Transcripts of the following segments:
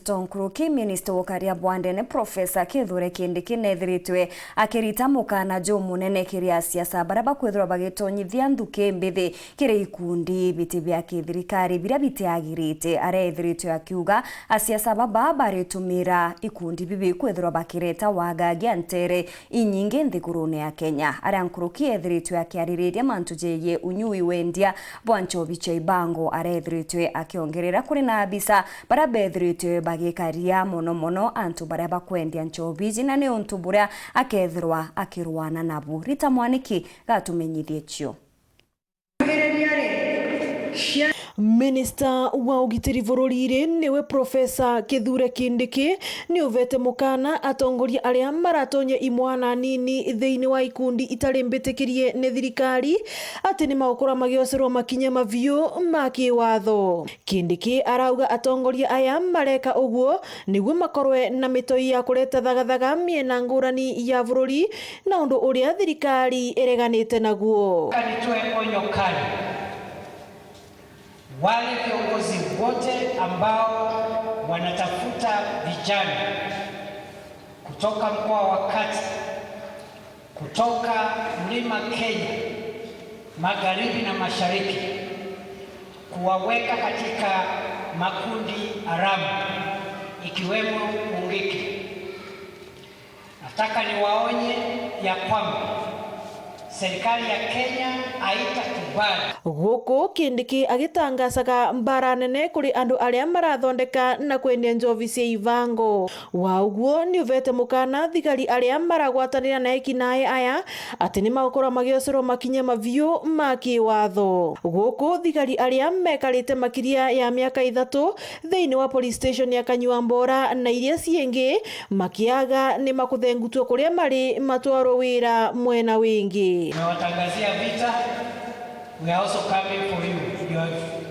tutonkuruki Minister wokaria bwandene Professor Kithure Kindiki nethiritwe akirita mukana munene kiria siasa baraba kwithirwa bagitonyithia nthuki mbithi kiri ikundi biti bia kithirikari biria bitiagirite arethiritwe akiuga asiasa baba baritumira ikundi bibi kwithirwa bakireta wagagia ntere inyingi nthigurune ya Kenya aria nkuruki ethiritwe akiaririria mantu jeye unyui wendia bwanchobi cha Ibango arethiritwe akiongerera kuri na abisa bara bethiritwe bagikaria mono antu bara bakwendia nchobi jina ni untu buria akethirwa akirwana nabo. Rita Mwaniki gatumenyithie cio. Minister wa ugitiri bururi niwe Professor Kithure Kindiki ni uvete mukana atongoria aria maratonye imwana nini thiini wa ikundi itari mbitikirie ni thirikari ati ni maukura magiocerwo makinya maviu ma kiwatho. Kindiki arauga atongoria aya mareka uguo niguo makorwe na mitoi ya kureta thagathaga miena ngurani ya bururi na undu uria thirikari ireganite naguo. Kanitoe onyo kali wale viongozi wote ambao wanatafuta vijana kutoka mkoa wa Kati, kutoka Mlima Kenya, magharibi na mashariki, kuwaweka katika makundi haramu ikiwemo Mungiki. Nataka niwaonye ya kwamba serikali ya Kenya haitakubali. Guku Kindiki agitangasaga mbara nene kuri andu aria marathondeka na kwendia njovi cia Ibango. Wauguo ni uvete mukana thigari aria maragwatanira na ekinae aya ati ni magukora magiocerwo makinya maviu ma kiwatho. Guku thigari aria mekarite makiria ya miaka 3 thiini wa police station ya Kanyuambora na iria ciengi makiaga ni makuthengutwo kuria mari matwaro wira mwena wingi. Nawatangazia vita. We are also coming for you.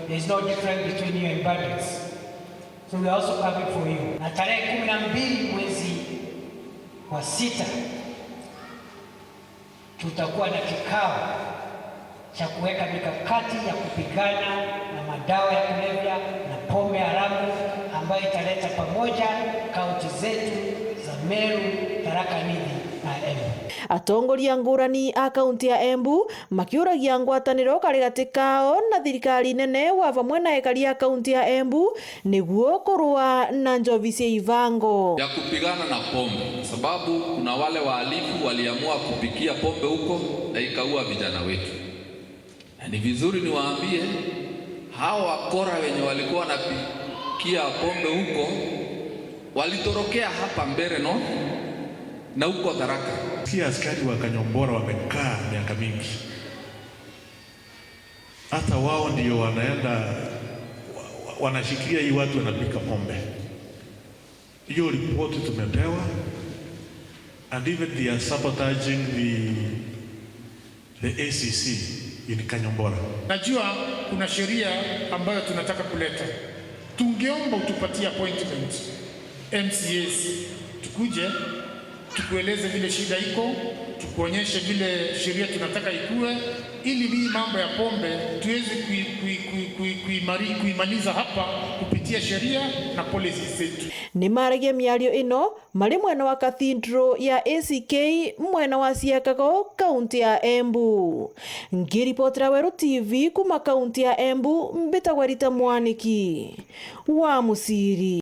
There is no difference between you and bandits. So we are also coming for you. Na tarehe 12 mwezi wa 6 tutakuwa na kikao cha kuweka mikakati ya kupigana na madawa ya kulevya na pombe haramu ambayo italeta pamoja kaunti zetu za Meru, Tharaka Nithi na Embu. Atongoria ngurani a kaunti ya Embu makiuragia ngwataniro kari gatikao na thirikari nene wa vamwe na ekari ya kaunti ya Embu niguo kurua na njovi cia Ibango ya kupigana na pombe, sababu kuna wale wahalifu waliamua kupikia pombe huko na ikaua vijana wetu. Na ni vizuri niwaambie hao wakora wenye walikuwa wanapikia pombe huko walitorokea hapa mbele na huko Tharaka. Si askari wa Kanyuambora wamekaa miaka mingi, hata wao ndio wanaenda wanashikilia hii watu wanapika pombe. Hiyo ripoti tumepewa, and even they are sabotaging the ACC in Kanyuambora. Najua kuna sheria ambayo tunataka kuleta. Tungeomba utupatie appointment MCAs, tukuje tukueleze vile shida iko, tukuonyeshe vile sheria tunataka ikue, ili hii mambo ya pombe tuweze kuimaliza hapa kupitia sheria na policies zetu. Ni marage miario ino mari mwena wa Cathedral ya ACK mwena wa Siakago kaunti ya Embu. Ngiripotera Weru TV kuma kaunti ya Embu mbitagwa Rita Mwaniki wa Musiri.